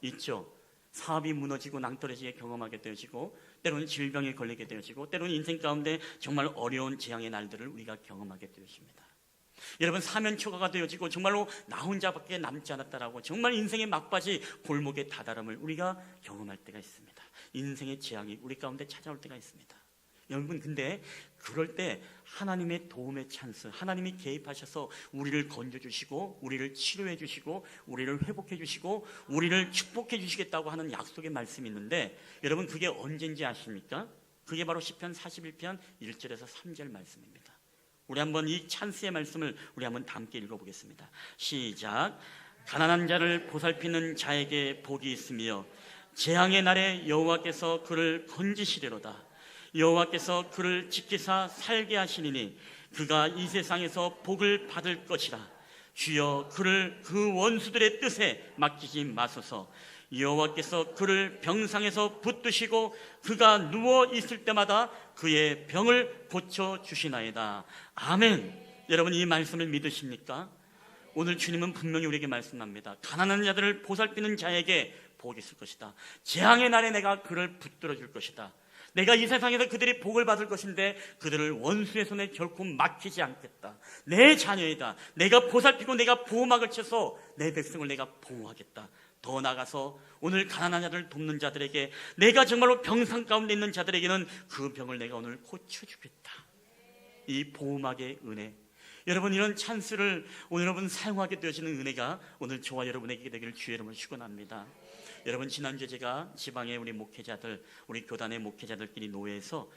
S1: 있죠. 사업이 무너지고 낭떠러지게 경험하게 되어지고, 때로는 질병에 걸리게 되어지고, 때로는 인생 가운데 정말 어려운 재앙의 날들을 우리가 경험하게 되어집니다. 여러분 사면초가가 되어지고 정말로 나 혼자밖에 남지 않았다라고 정말 인생의 막바지 골목의 다다름을 우리가 경험할 때가 있습니다. 인생의 재앙이 우리 가운데 찾아올 때가 있습니다. 여러분 근데 그럴 때 하나님의 도움의 찬스, 하나님이 개입하셔서 우리를 건져주시고 우리를 치료해 주시고 우리를 회복해 주시고 우리를 축복해 주시겠다고 하는 약속의 말씀이 있는데, 여러분 그게 언제인지 아십니까? 그게 바로 시편 41편 1절에서 3절 말씀입니다. 우리 한번 이 찬스의 말씀을 우리 한번 다 함께 읽어보겠습니다. 시작. 가난한 자를 보살피는 자에게 복이 있으며 재앙의 날에 여호와께서 그를 건지시리로다. 여호와께서 그를 지키사 살게 하시리니 그가 이 세상에서 복을 받을 것이라. 주여 그를 그 원수들의 뜻에 맡기지 마소서. 여호와께서 그를 병상에서 붙드시고 그가 누워 있을 때마다 그의 병을 고쳐 주시나이다. 아멘. 여러분 이 말씀을 믿으십니까? 오늘 주님은 분명히 우리에게 말씀합니다. 가난한 자들을 보살피는 자에게 복이 있을 것이다. 재앙의 날에 내가 그를 붙들어 줄 것이다. 내가 이 세상에서 그들이 복을 받을 것인데 그들을 원수의 손에 결코 맡기지 않겠다. 내 자녀이다. 내가 보살피고 내가 보호막을 쳐서 내 백성을 내가 보호하겠다. 더 나아가서 오늘 가난한 자들을 돕는 자들에게, 내가 정말로 병상 가운데 있는 자들에게는 그 병을 내가 오늘 고쳐주겠다. 이 보호막의 은혜, 여러분 이런 찬스를 오늘 여러분 사용하게 되어지는 은혜가 오늘 저와 여러분에게 되기를 주의 이름으로 축원합니다. 여러분 지난주에 제가 지방의 우리 목회자들, 우리 교단의 목회자들끼리 노회에서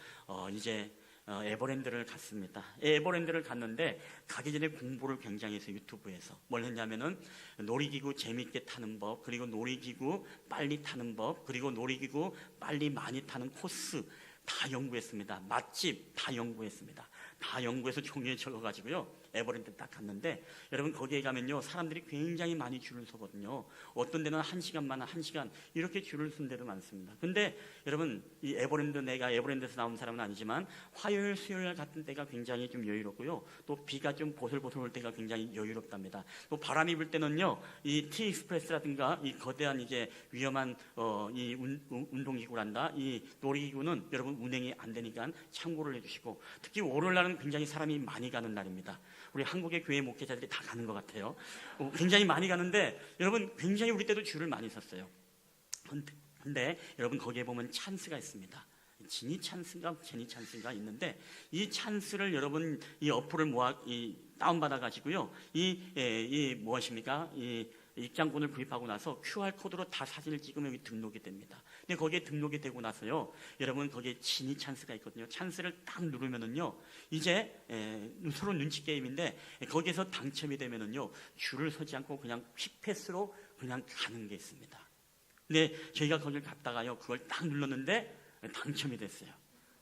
S1: 이제 에버랜드를 갔습니다. 에버랜드를 갔는데 가기 전에 공부를 굉장히 해서 유튜브에서 뭘 했냐면은 놀이기구 재밌게 타는 법, 그리고 놀이기구 빨리 타는 법, 그리고 놀이기구 빨리 많이 타는 코스 다 연구했습니다. 맛집 다 연구했습니다. 다 연구해서 종이에 적어가지고요 에버랜드 딱 갔는데, 여러분 거기에 가면요 사람들이 굉장히 많이 줄을 서거든요. 어떤 데는 1시간만 1시간 이렇게 줄을 쓴 데도 많습니다. 근데 여러분 이 에버랜드, 내가 에버랜드에서 나온 사람은 아니지만 화요일 수요일 같은 때가 굉장히 좀 여유롭고요, 또 비가 좀 보슬보슬 올 때가 굉장히 여유롭답니다. 또 바람이 불 때는요 이 T-익스프레스라든가 이 거대한 이제 위험한 이 운동기구란다, 이 놀이기구는 여러분 운행이 안 되니까 참고를 해주시고, 특히 월요일 날은 굉장히 사람이 많이 가는 날입니다. 우리 한국의 교회 목회자들이 다 가는 것 같아요. 굉장히 많이 가는데 여러분 굉장히 우리 때도 줄을 많이 섰어요. 근데 여러분 거기에 보면 찬스가 있습니다. 진이 찬스인가 제니 찬스인가 있는데, 이 찬스를 여러분 이 어플을 다운받아 가지고요 이 무엇입니까? 이 입장권을 구입하고 나서 QR코드로 다 사진을 찍으면 여기 등록이 됩니다. 근데 거기에 등록이 되고 나서요, 여러분 거기에 진입 찬스가 있거든요. 찬스를 딱 누르면은요, 이제 서로 눈치 게임인데 거기에서 당첨이 되면은요, 줄을 서지 않고 그냥 퀵패스로 그냥 가는 게 있습니다. 근데 저희가 거길 갔다가요, 그걸 딱 눌렀는데 당첨이 됐어요.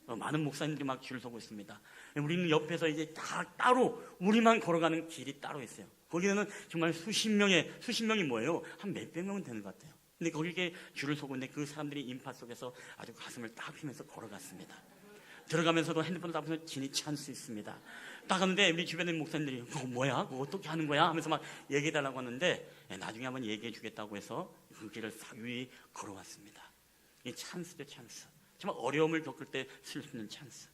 S1: 많은 목사님들이 막 줄 서고 있습니다. 우리는 옆에서 이제 다 따로 우리만 걸어가는 길이 따로 있어요. 거기는 정말 수십 명이 뭐예요? 한 몇백 명은 되는 것 같아요. 근데 거기에 줄을 서고 있는데 그 사람들이 인파 속에서 아주 가슴을 딱 휘면서 걸어갔습니다. 들어가면서도 핸드폰을 따보면서 진입 찬스 있습니다. 딱 하는데 우리 주변에 있는 목사님들이 그거 뭐야? 그거 어떻게 하는 거야? 하면서 막 얘기해달라고 하는데 나중에 한번 얘기해 주겠다고 해서 그 길을 사유히 걸어왔습니다. 이 찬스죠, 찬스. 정말 어려움을 겪을 때 쓸 수 있는 찬스.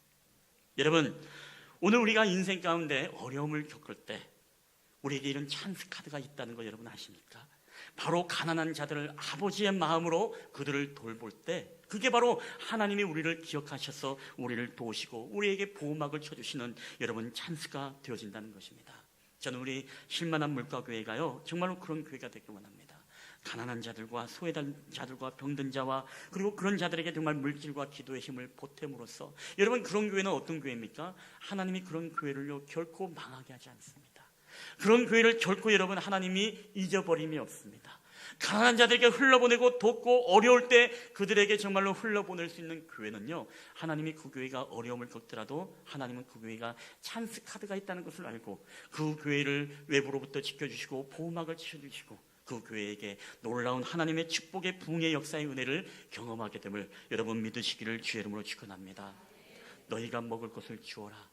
S1: 여러분, 오늘 우리가 인생 가운데 어려움을 겪을 때 우리에게 이런 찬스 카드가 있다는 거 여러분 아십니까? 바로 가난한 자들을 아버지의 마음으로 그들을 돌볼 때 그게 바로 하나님이 우리를 기억하셔서 우리를 도우시고 우리에게 보호막을 쳐주시는 여러분 찬스가 되어진다는 것입니다. 저는 우리 쉴만한 물가교회가요, 정말로 그런 교회가 되길 원합니다. 가난한 자들과 소외된 자들과 병든 자와 그리고 그런 자들에게 정말 물질과 기도의 힘을 보탬으로써, 여러분 그런 교회는 어떤 교회입니까? 하나님이 그런 교회를요 결코 망하게 하지 않습니다. 그런 교회를 결코 여러분 하나님이 잊어버림이 없습니다. 가난한 자들에게 흘러보내고 돕고 어려울 때 그들에게 정말로 흘러보낼 수 있는 교회는요, 하나님이 그 교회가 어려움을 겪더라도 하나님은 그 교회가 찬스 카드가 있다는 것을 알고 그 교회를 외부로부터 지켜주시고 보호막을 치셔주시고 그 교회에게 놀라운 하나님의 축복의 부흥의 역사의 은혜를 경험하게 됨을 여러분 믿으시기를 주의 이름으로 축원합니다. 너희가 먹을 것을 주어라.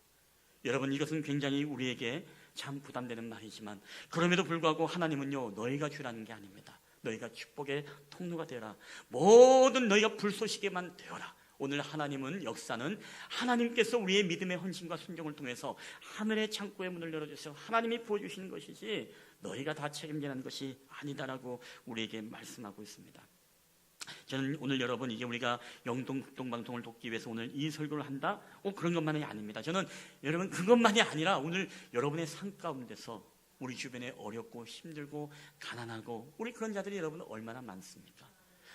S1: 여러분 이것은 굉장히 우리에게 참 부담되는 말이지만 그럼에도 불구하고 하나님은요 너희가 주라는 게 아닙니다. 너희가 축복의 통로가 되어라. 모든 너희가 불쏘시개만 되어라. 오늘 하나님은 역사는 하나님께서 우리의 믿음의 헌신과 순종을 통해서 하늘의 창고의 문을 열어주셔서 하나님이 부어주시는 것이지 너희가 다 책임지는 것이 아니다라고 우리에게 말씀하고 있습니다. 저는 오늘 여러분 이게 우리가 영동 극동방송을 돕기 위해서 오늘 이 설교를 한다? 그런 것만이 아닙니다. 저는 여러분 그것만이 아니라 오늘 여러분의 삶 가운데서 우리 주변에 어렵고 힘들고 가난하고 우리 그런 자들이 여러분 얼마나 많습니까?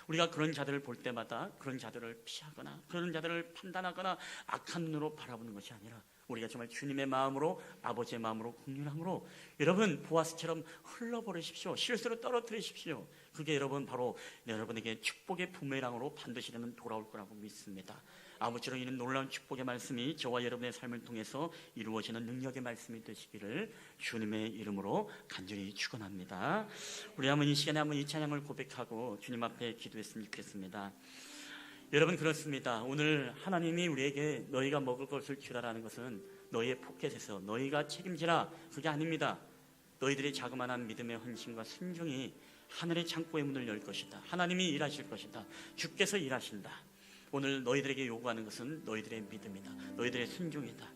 S1: 우리가 그런 자들을 볼 때마다 그런 자들을 피하거나 그런 자들을 판단하거나 악한 눈으로 바라보는 것이 아니라 우리가 정말 주님의 마음으로 아버지의 마음으로 긍휼함으로 여러분 보아스처럼 흘러버리십시오. 실수로 떨어뜨리십시오. 그게 여러분 바로 여러분에게 축복의 부메랑으로 반드시 돌아올 거라고 믿습니다. 아무쪼록 이는 놀라운 축복의 말씀이 저와 여러분의 삶을 통해서 이루어지는 능력의 말씀이 되시기를 주님의 이름으로 간절히 축원합니다. 우리 한번 이 시간에 한번 이 찬양을 고백하고 주님 앞에 기도했으면 좋겠습니다. 여러분 그렇습니다. 오늘 하나님이 우리에게 너희가 먹을 것을 주라라는 것은 너희의 포켓에서 너희가 책임지라 그게 아닙니다. 너희들의 자그마한 믿음의 헌신과 순종이 하늘의 창고의 문을 열 것이다. 하나님이 일하실 것이다. 주께서 일하신다. 오늘 너희들에게 요구하는 것은 너희들의 믿음이다. 너희들의 순종이다.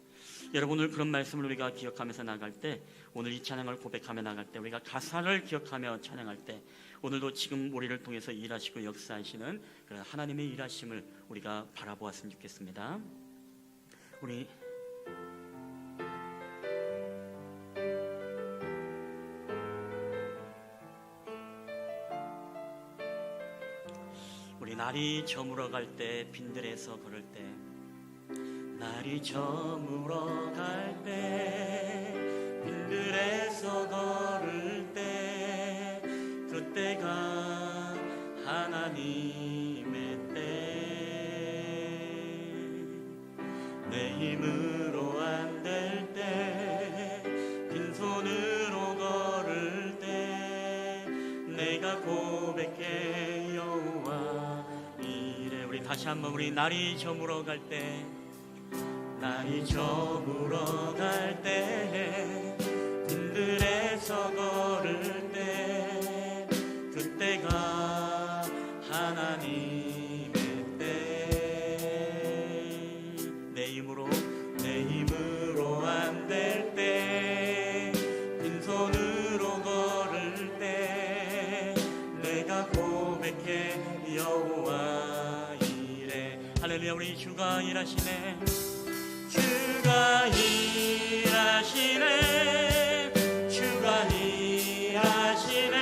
S1: 여러분 오늘 그런 말씀을 우리가 기억하면서 나갈 때 오늘 이 찬양을 고백하며 나갈 때 우리가 가사를 기억하며 찬양할 때 오늘도 지금 우리를 통해서 일하시고 역사하시는 그런 하나님의 일하심을 우리가 바라보았으면 좋겠습니다. 우리 날이 저물어 갈 때 빈들에서 걸을 때 날이 저물어 갈 때 빈들에서 걸을 때 그때가 하나님의 때 내 힘으로 안 될 때 빈손으로 걸을 때 내가 고백해 여호와 이래. 우리 다시 한번 우리 날이 저물어 갈 때 날이 저물어 갈 때 빈들에서 걸을 때 그때가 하나님의 때 내 힘으로 안 될 때 빈손으로 걸을 때 내가 고백해 여호와 이래. 할렐루야. 우리 주가 일하시네. 주가 일하시네. 주가 일하시네.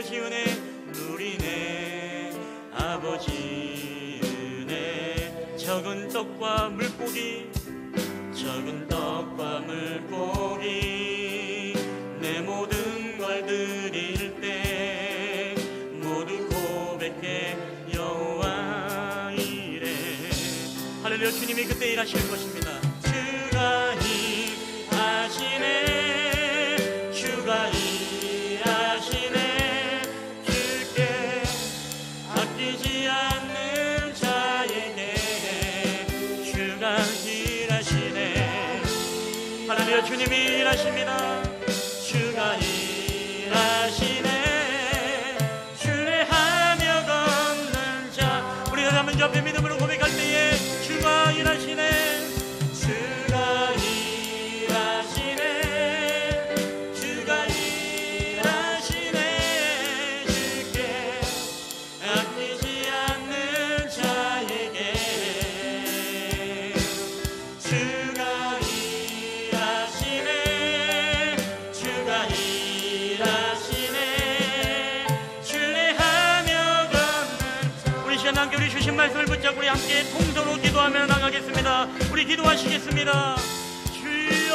S1: 아버지 은혜 누리네. 아버지 은혜 적은 떡과 물고기, 적은 떡과 물고기 내 모든 걸 드릴 때 모두 고백해 여호와 이래. 할렐루야. 주님이 그때 일하실 것입니다. 주가 일하시네, 주가 일하시네. 주께 아끼지 않는 자에게 주가 일하시네. 할렐루야. 주님이 일하십니다. 주가 일하시네. 신뢰하며 걷는 자. 우리가 한번 옆에 믿음으로 고백할 때에 주가 일하시네. 주가 일하시네. 주가 일하시네. 주께 아끼지 않는 자에게 주가 일하시네. 주가 일하시네. 신뢰하며 걷는 자. 우리 시간 함께 우리 주신 말씀을 붙잡고 우리 함께 통성으로 기도하며 나가겠습니다. 우리 기도하시겠습니다. 주여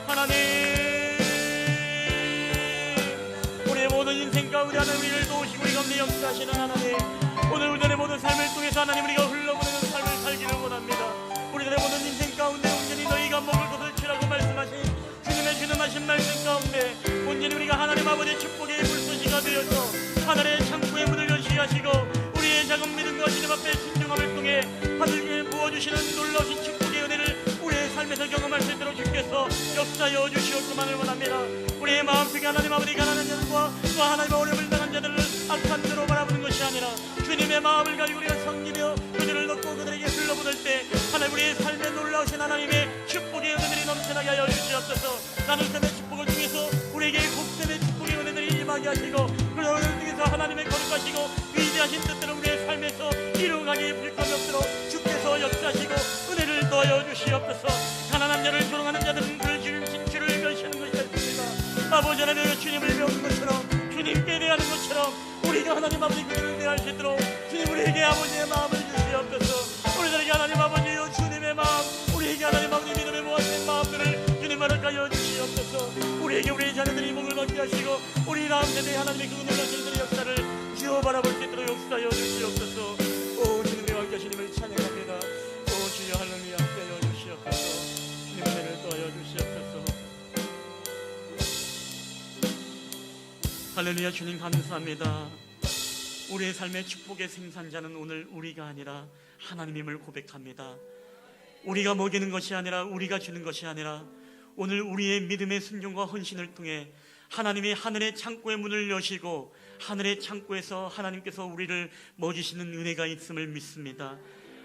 S1: 하나님, 우리의 모든 인생 가운데 하나님 우리를 도우시고 우리 가운데 역사하시는 하나님, 오늘 우리들의 모든 삶을 통해서 하나님 우리가 흘러보내는 삶을 살기를 원합니다. 우리들의 모든 인생 가운데 온전히 너희가 먹을 것을 주라고 말씀하신 주님의 주님하신 말씀 가운데 온전히 우리가 하나님 아버지의 축복의 물소시가 되어서 하늘의 창고의 문을 여시게 하시고 우리의 작은 믿음과 주님 앞에 신중함을 통해 하늘께 부어주시는 놀라우신 축복의 은혜를 우리의 삶에서 경험할 수 있도록 주께서 역사여 주시옵기만을 원합니다. 우리의 마음속에 하나님 아버지 가난한 자들과 또 하나님의 어려움을 당한 자들을 악한 대로 바라보는 것이 아니라 주님의 마음을 가지고 우리가 섬기며 그들을 넣고 그들에게 흘러보낼 때 하나님 우리의 삶에 놀라우신 하나님의 축복의 은혜들이 넘쳐나게 하여 주시옵소서. 나눌 삶의 축복을 통해서 우리에게 곱셈의 축복의 은혜들이 임하게 하시고 그를 통해서 하나님의 거룩하시고 위대하신 뜻대로 우리의 삶에서 이루어가기에 불감이 없도록 주께서 역사하시고 은혜를 더하여 주시옵소서. 가난한 자를 조롱하는 자들은 그를 주신 주를 멸시하는 것이 됐습니다. 아버지 하나님 주님을 배우는 것처럼 주님께 대하는 것처럼 우리가 하나님 아버지 그들을 대할 수 있도록 주님 우리에게 아버지의 마음을 주시옵소서. 우리들에게 하나님 아버지여 주님의 마음, 우리에게 하나님 아버지 믿음의 모아진 마음들을 주님 허락하여 주시옵소서. 우리에게 우리의 자녀들이 복을 받게 하시고 우리 다음 세대에 하나님의 그 은혜하신 들의 역사를 지어 바라볼 수 있도록 역사하여 주시옵소서. 오 주님의 왕자시님을 찬양합니다. 오 주여 할렐루야 함께하여 주시옵소서. 주님 은혜를 더하여 주시옵소서. 할렐루야. 주님 감사합니다. 우리의 삶의 축복의 생산자는 오늘 우리가 아니라 하나님임을 고백합니다. 우리가 먹이는 것이 아니라 우리가 주는 것이 아니라 오늘 우리의 믿음의 순종과 헌신을 통해 하나님이 하늘의 창고의 문을 여시고 하늘의 창고에서 하나님께서 우리를 먹이시는 은혜가 있음을 믿습니다.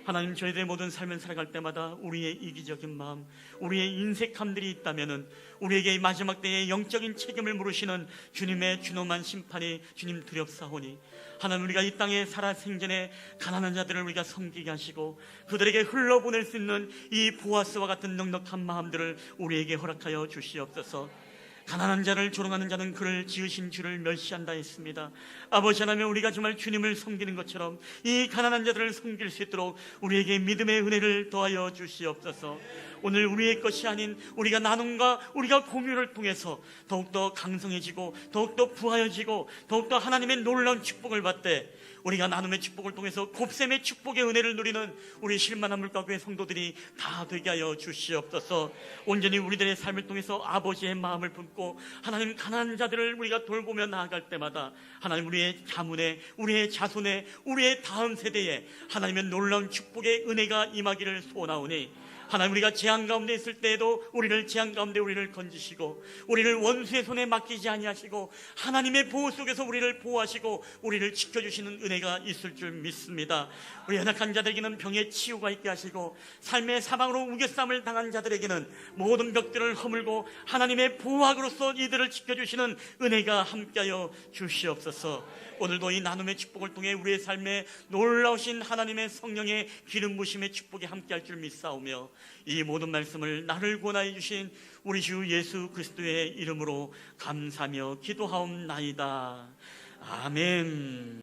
S1: 하나님 저희들의 모든 삶을 살아갈 때마다 우리의 이기적인 마음, 우리의 인색함들이 있다면 우리에게 마지막 때에 영적인 책임을 물으시는 주님의 준엄한 심판이 주님 두렵사오니 하나님 우리가 이 땅에 살아 생전에 가난한 자들을 우리가 섬기게 하시고 그들에게 흘러보낼 수 있는 이 보아스와 같은 넉넉한 마음들을 우리에게 허락하여 주시옵소서. 가난한 자를 조롱하는 자는 그를 지으신 주를 멸시한다 했습니다. 아버지 하나님 우리가 정말 주님을 섬기는 것처럼 이 가난한 자들을 섬길 수 있도록 우리에게 믿음의 은혜를 더하여 주시옵소서. 오늘 우리의 것이 아닌 우리가 나눔과 우리가 공유를 통해서 더욱더 강성해지고 더욱더 부하여지고 더욱더 하나님의 놀라운 축복을 받되 우리가 나눔의 축복을 통해서 곱셈의 축복의 은혜를 누리는 우리 실만한 물가교회 성도들이 다 되게 하여 주시옵소서. 온전히 우리들의 삶을 통해서 아버지의 마음을 품고 하나님 가난한 자들을 우리가 돌보며 나아갈 때마다 하나님 우리의 가문에 우리의 자손에 우리의 다음 세대에 하나님의 놀라운 축복의 은혜가 임하기를 소원하오니 하나님 우리가 재앙 가운데 있을 때에도 우리를 재앙 가운데 우리를 건지시고 우리를 원수의 손에 맡기지 아니하시고 하나님의 보호 속에서 우리를 보호하시고 우리를 지켜주시는 은혜가 있을 줄 믿습니다. 우리 연약한 자들에게는 병의 치유가 있게 하시고 삶의 사망으로 우겨쌈을 당한 자들에게는 모든 벽들을 허물고 하나님의 보호학으로서 이들을 지켜주시는 은혜가 함께하여 주시옵소서. 오늘도 이 나눔의 축복을 통해 우리의 삶에 놀라우신 하나님의 성령의 기름 부심의 축복이 함께할 줄 믿사오며 이 모든 말씀을 나를 권하여 주신 우리 주 예수 그리스도의 이름으로 감사하며 기도하옵나이다. 아멘.